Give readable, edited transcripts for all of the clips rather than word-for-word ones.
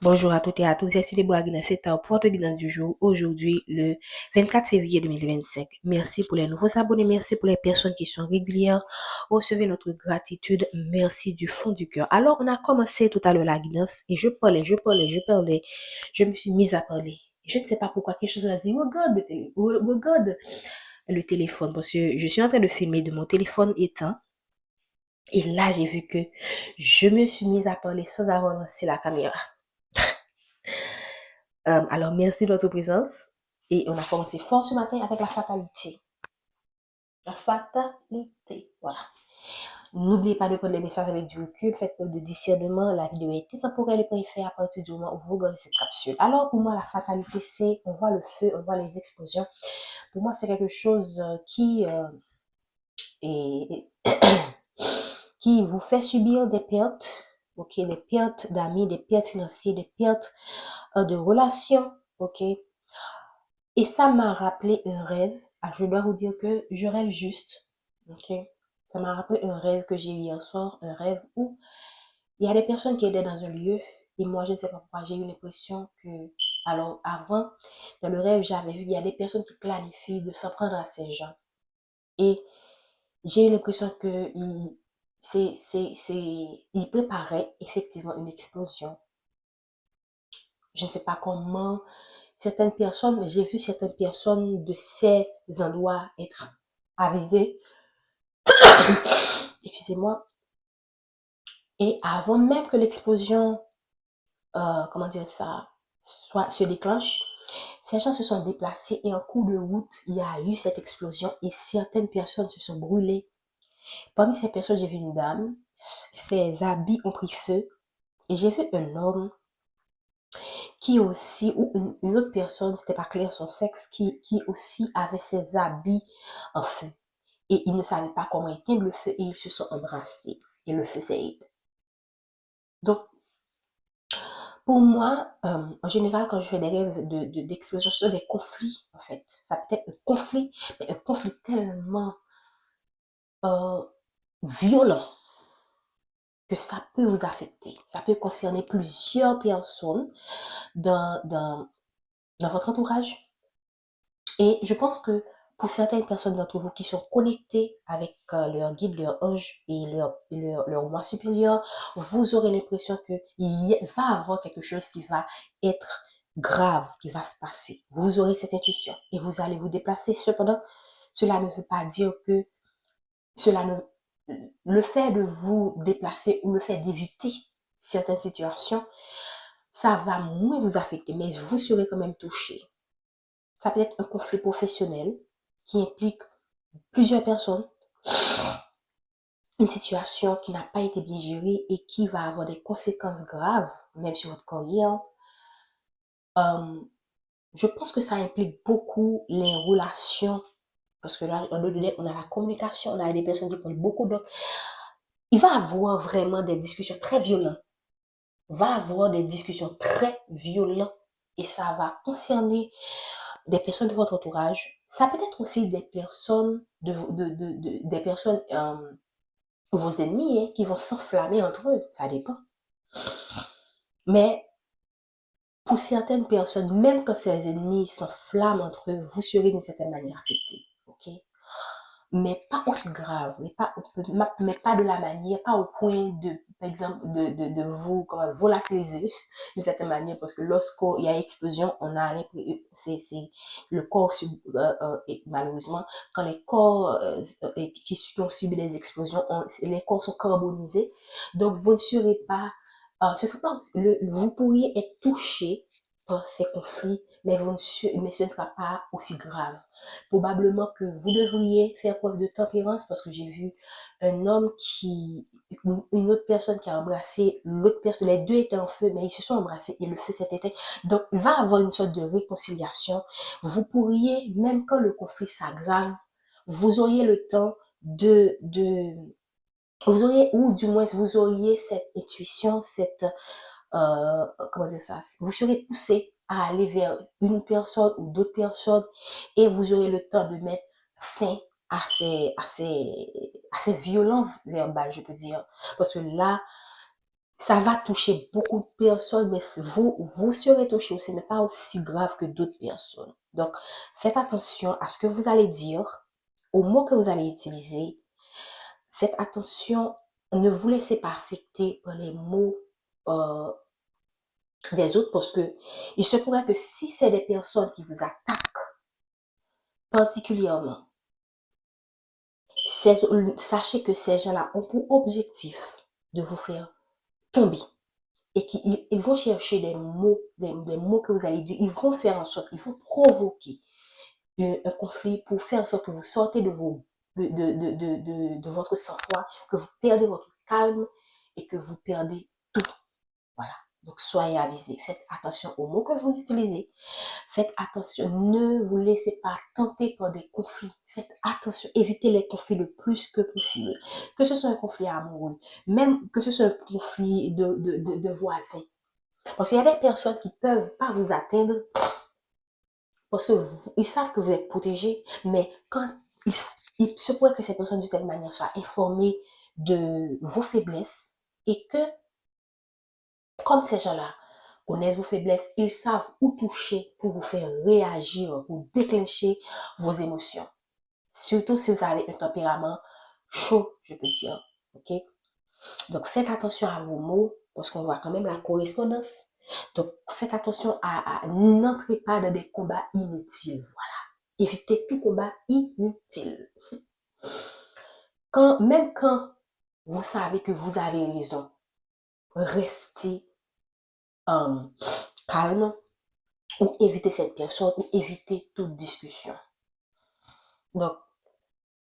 Bonjour à toutes et à tous, je suis Déborah Guinness, c'est pour votre Guinness du jour, aujourd'hui le 24 février 2025. Merci pour les nouveaux abonnés, merci pour les personnes qui sont régulières. Recevez notre gratitude, merci du fond du cœur. Alors, on a commencé tout à l'heure la Guinness et je parlais, je me suis mise à parler. Je ne sais pas pourquoi quelque chose m'a dit, regarde le téléphone, parce que je suis en train de filmer de mon téléphone éteint. Et là, j'ai vu que je me suis mise à parler sans avoir lancé la caméra. Alors, merci de votre présence. Et on a commencé fort ce matin avec la fatalité. La fatalité, voilà. N'oubliez pas de prendre les messages avec du recul, faites preuve de discernement. La vidéo est temporelle et préférée à partir du moment où vous regardez cette capsule. Alors, pour moi, la fatalité, c'est, on voit le feu, on voit les explosions. Pour moi, c'est quelque chose est, qui vous fait subir des pertes, ok, des pertes d'amis, des pertes financières, des pertes de relations, ok. Et ça m'a rappelé un rêve. Ah, je dois vous dire que je rêve juste. Ok. Ça m'a rappelé un rêve que j'ai eu hier soir. Un rêve où il y a des personnes qui étaient dans un lieu. Et moi, je ne sais pas pourquoi, j'ai eu l'impression que, alors avant, dans le rêve, j'avais vu, il y a des personnes qui planifient de s'en prendre à ces gens. Et j'ai eu l'impression que il préparait effectivement une explosion. Je ne sais pas comment certaines personnes, mais j'ai vu certaines personnes de ces endroits être avisées, excusez-moi, et avant même que l'explosion, comment dire ça, se déclenche, ces gens se sont déplacés et en cours de route, il y a eu cette explosion et certaines personnes se sont brûlées. Parmi ces personnes, j'ai vu une dame, ses habits ont pris feu et j'ai vu un homme qui aussi, ou une autre personne, c'était pas clair son sexe, qui aussi avait ses habits en feu. Et ils ne savaient pas comment éteindre le feu et ils se sont embrassés. Et le feu s'est éteint. Donc, pour moi, en général, quand je fais des rêves d'explosion, ce sont des conflits, en fait. Ça peut être un conflit, mais un conflit tellement euh, violent que ça peut vous affecter. Ça peut concerner plusieurs personnes dans votre entourage. Et je pense que pour certaines personnes d'entre vous qui sont connectées avec leur guide, leur ange et leur moi supérieur, vous aurez l'impression qu'il va y avoir quelque chose qui va être grave, qui va se passer. Vous aurez cette intuition et vous allez vous déplacer. Cependant, cela ne veut pas dire que cela ne, le fait de vous déplacer ou le fait d'éviter certaines situations, ça va moins vous affecter, mais vous serez quand même touché. Ça peut être un conflit professionnel qui implique plusieurs personnes, une situation qui n'a pas été bien gérée et qui va avoir des conséquences graves, même sur votre carrière. Euh, je pense que ça implique beaucoup les relations, parce que là, on a la communication, on a des personnes qui parlent beaucoup, donc il va avoir vraiment des discussions très violentes, va avoir des discussions très violentes, et ça va concerner des personnes de votre entourage. Ça peut être aussi des personnes, des personnes vos ennemis hein, qui vont s'enflammer entre eux, ça dépend. Mais pour certaines personnes, même quand ces ennemis s'enflamment entre eux, vous serez d'une certaine manière affecté. Ok? Mais pas aussi grave, mais pas de la manière, pas au point de, par exemple, de vous comment, volatiliser d'une certaine manière, parce que lorsqu'il y a explosion, on a c'est le corps, et malheureusement, quand les corps qui ont subi des explosions, les corps sont carbonisés, donc vous ne serez pas, ce serait pas, vous pourriez être touché par ces conflits, mais mais ce ne sera pas aussi grave. Probablement que vous devriez faire preuve de tempérance parce que j'ai vu un homme une autre personne qui a embrassé l'autre personne, les deux étaient en feu, mais ils se sont embrassés et le feu s'est éteint. Donc, il va y avoir une sorte de réconciliation. Vous pourriez, même quand le conflit s'aggrave, vous auriez le temps vous auriez, ou du moins, vous auriez cette intuition, comment dire ça, vous serez poussé à aller vers une personne ou d'autres personnes et vous aurez le temps de mettre fin à ces violences verbales, je peux dire. Parce que là, Ça va toucher beaucoup de personnes, mais vous serez touché aussi, mais pas aussi grave que d'autres personnes. Donc, faites attention à ce que vous allez dire, aux mots que vous allez utiliser. Faites attention, ne vous laissez pas affecter par les mots euh, des autres parce que il se pourrait que si c'est des personnes qui vous attaquent particulièrement, sachez que ces gens-là ont pour objectif de vous faire tomber et qu'ils vont chercher des mots que vous allez dire, ils vont faire en sorte, ils vont provoquer un conflit pour faire en sorte que vous sortez de votre sang-froid, que vous perdez votre calme et que vous perdez tout. Voilà. Donc, soyez avisés. Faites attention aux mots que vous utilisez. Faites attention. Ne vous laissez pas tenter par des conflits. Faites attention. Évitez les conflits le plus que possible. Que ce soit un conflit amoureux, même que ce soit un conflit de voisins. Parce qu'il y a des personnes qui peuvent pas vous atteindre parce que ils savent que vous êtes protégé, mais quand il se pourrait que ces personnes de cette manière soient informées de vos faiblesses et que, comme ces gens-là connaissent vos faiblesses, ils savent où toucher pour vous faire réagir, pour déclencher vos émotions. Surtout si vous avez un tempérament chaud, je peux dire. Ok? Donc, faites attention à vos mots, parce qu'on voit quand même la correspondance. Donc, faites attention n'entrez pas dans des combats inutiles. Voilà. Évitez tout combat inutile. Même quand vous savez que vous avez raison, restez calme ou évitez cette personne ou évitez toute discussion. Donc,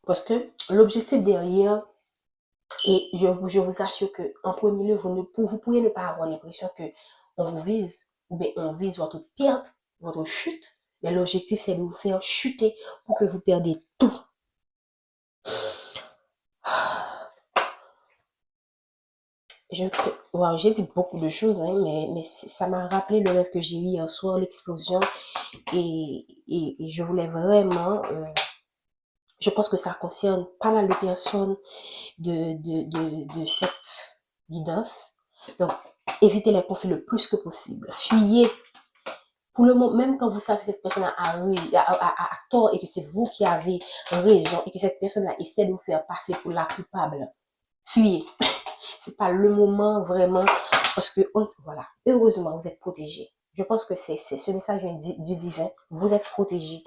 parce que l'objectif derrière, et je vous assure que en premier lieu, vous pourriez ne pas avoir l'impression que on vous vise ou bien on vise votre perte, votre chute, mais l'objectif c'est de vous faire chuter pour que vous perdez tout. Wow, j'ai dit beaucoup de choses, hein, mais ça m'a rappelé le rêve que j'ai eu hier soir, l'explosion, et je voulais vraiment, je pense que ça concerne pas mal de personnes de cette guidance. Donc, évitez les conflits le plus que possible. Fuyez. Pour le moment, même quand vous savez que cette personne a tort et que c'est vous qui avez raison et que cette personne-là essaie de vous faire passer pour la coupable, fuyez. C'est pas le moment vraiment parce que voilà, heureusement vous êtes protégés. Je pense que c'est ce message du divin. Vous êtes protégés.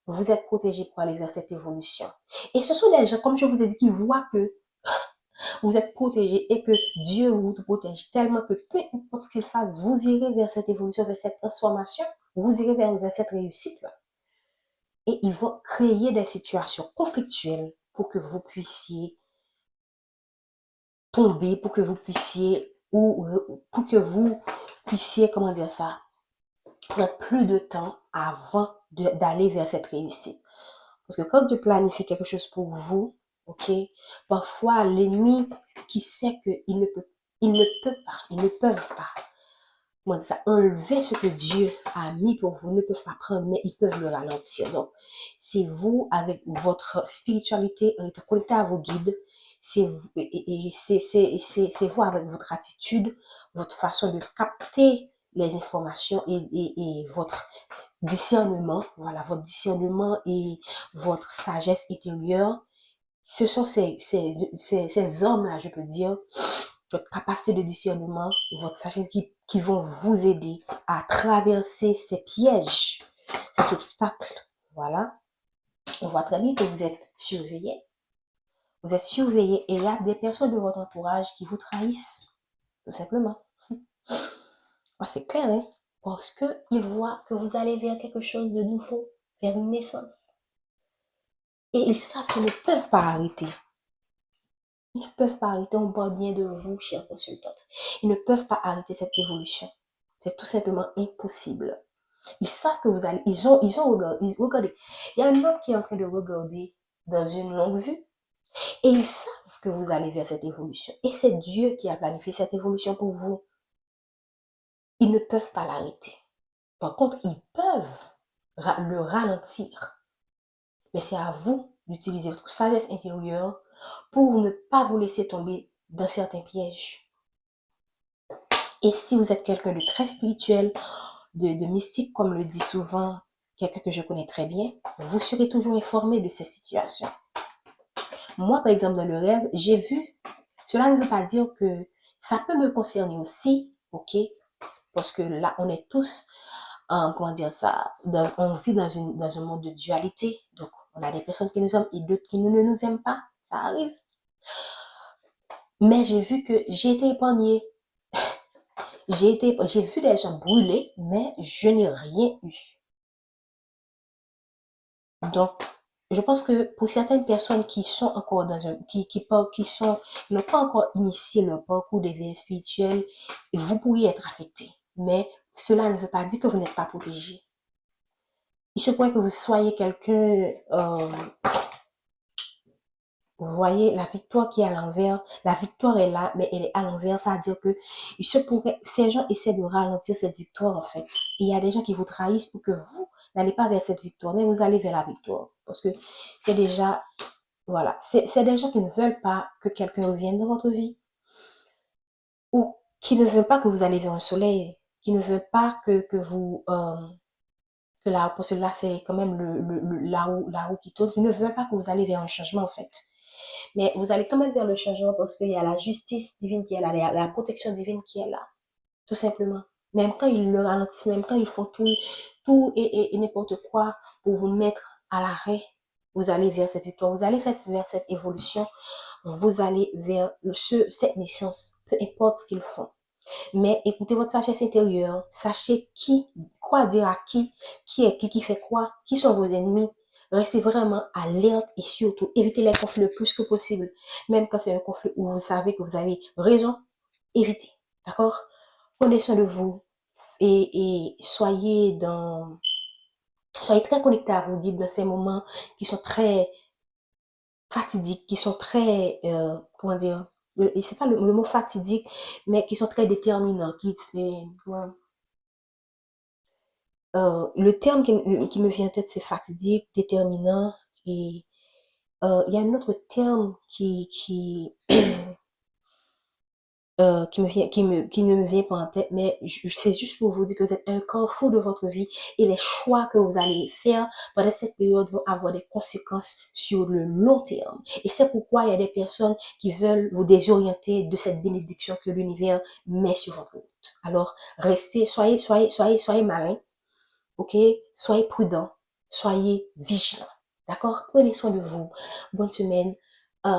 Vous êtes protégés pour aller vers cette évolution. Et ce sont des gens, comme je vous ai dit, qui voient que vous êtes protégés et que Dieu vous protège tellement que peu importe ce qu'il fasse, vous irez vers cette évolution, vers cette transformation, vous irez vers cette réussite-là. Et ils vont créer des situations conflictuelles pour que vous puissiez tomber, pour que vous puissiez, comment dire ça, prendre plus de temps avant d'aller vers cette réussite. Parce que quand Dieu planifie quelque chose pour vous, ok, parfois l'ennemi qui sait qu'il ne peut, il ne peut pas, ils ne peuvent pas, comment dire ça, enlever ce que Dieu a mis pour vous, ne peuvent pas prendre, mais ils peuvent le ralentir. Donc, c'est vous avec votre spiritualité, en étant connecté à vos guides, c'est vous, c'est vous avec votre attitude, votre façon de capter les informations et votre discernement, voilà, votre discernement et votre sagesse intérieure. Ce sont ces hommes-là, je peux dire, votre capacité de discernement, votre sagesse qui vont vous aider à traverser ces pièges, ces obstacles. Voilà. On voit très bien que vous êtes surveillé. Vous êtes surveillé et il y a des personnes de votre entourage qui vous trahissent, tout simplement. C'est clair, hein? Parce qu'ils voient que vous allez vers quelque chose de nouveau, vers une naissance. Et ils savent qu'ils ne peuvent pas arrêter. Ils ne peuvent pas arrêter, on parle bien de vous, chère consultante. Ils ne peuvent pas arrêter cette évolution. C'est tout simplement impossible. Ils savent que vous allez, ils ont regardé. Il y a un homme qui est en train de regarder dans une longue vue et ils savent que vous allez vers cette évolution. Et c'est Dieu qui a planifié cette évolution pour vous. Ils ne peuvent pas l'arrêter. Par contre, ils peuvent le ralentir. Mais c'est à vous d'utiliser votre sagesse intérieure pour ne pas vous laisser tomber dans certains pièges. Et si vous êtes quelqu'un de très spirituel, de mystique, comme le dit souvent quelqu'un que je connais très bien, vous serez toujours informé de ces situations. Moi, par exemple, dans le rêve, j'ai vu, cela ne veut pas dire que ça peut me concerner aussi, ok? Parce que là, on est tous, comment dire ça, on vit dans un monde de dualité. Donc, on a des personnes qui nous aiment et d'autres qui ne nous aiment pas. Ça arrive. Mais j'ai vu que j'ai été épargnée. J'ai vu des gens brûler, mais je n'ai rien eu. Donc, je pense que pour certaines personnes qui sont encore dans un, qui sont, qui n'ont pas encore initié leur parcours de vie spirituelle, vous pourriez être affecté. Mais cela ne veut pas dire que vous n'êtes pas protégé. Il se pourrait que vous soyez quelqu'un, vous voyez, la victoire qui est à l'envers, la victoire est là, mais elle est à l'envers. Ça veut dire que il se pourrait, ces gens essaient de ralentir cette victoire, en fait. Il y a des gens qui vous trahissent pour que vous n'allez pas vers cette victoire, mais vous allez vers la victoire. Parce que c'est déjà, voilà, c'est des gens qui ne veulent pas que quelqu'un revienne dans votre vie, ou qui ne veulent pas que vous allez vers un soleil, qui ne veulent pas que vous, que là, parce que là, c'est quand même la roue qui tourne, qui ne veulent pas que vous allez vers un changement, en fait. Mais vous allez quand même vers le changement parce qu'il y a la justice divine qui est là, la protection divine qui est là, tout simplement. Même quand ils le ralentissent, même quand ils font tout et n'importe quoi pour vous mettre à l'arrêt, vous allez vers cette victoire, vous allez vers cette évolution, vous allez vers cette naissance, peu importe ce qu'ils font. Mais écoutez votre sagesse intérieure, sachez quoi dire à qui est qui fait quoi, qui sont vos ennemis. Restez vraiment alerte et surtout évitez les conflits le plus que possible. Même quand c'est un conflit où vous savez que vous avez raison, évitez. D'accord? Prenez soin de vous et soyez très connectés à vos guides dans ces moments qui sont très fatidiques, qui sont très, comment dire, c'est pas le mot fatidique, mais qui sont très déterminants, le terme qui me vient en tête, c'est fatidique, déterminant, et il y a un autre terme qui ne me vient pas en tête, mais c'est juste pour vous dire que vous êtes un carrefour de votre vie et les choix que vous allez faire pendant cette période vont avoir des conséquences sur le long terme. Et c'est pourquoi il y a des personnes qui veulent vous désorienter de cette bénédiction que l'univers met sur votre route. Alors, soyez malin, ok? Soyez prudent, soyez vigilant, d'accord? Prenez soin de vous. Bonne semaine.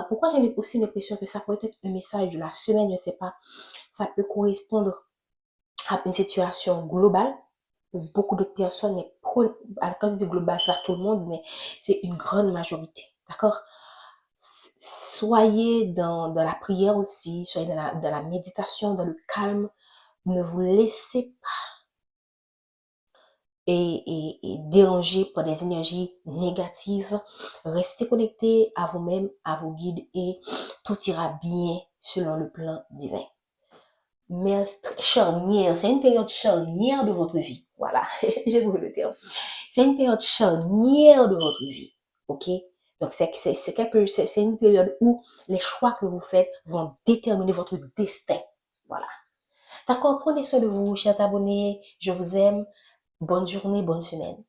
Pourquoi j'ai aussi l'impression que ça pourrait être un message de la semaine, je ne sais pas. Ça peut correspondre à une situation globale pour beaucoup d'autres personnes, mais quand je dis global, c'est pas tout le monde, mais c'est une grande majorité, d'accord? Soyez dans la prière aussi, soyez dans la méditation, dans le calme. Ne vous laissez et dérangé par des énergies négatives. Restez connecté à vous-même, à vos guides et tout ira bien selon le plan divin. Mais charnière, c'est une période charnière de votre vie. Voilà, j'ai trouvé le terme. C'est une période charnière de votre vie. OK? Donc, c'est une période où les choix que vous faites vont déterminer votre destin. Voilà. D'accord? Prenez soin de vous, chers abonnés. Je vous aime. Bonne journée, bonne semaine.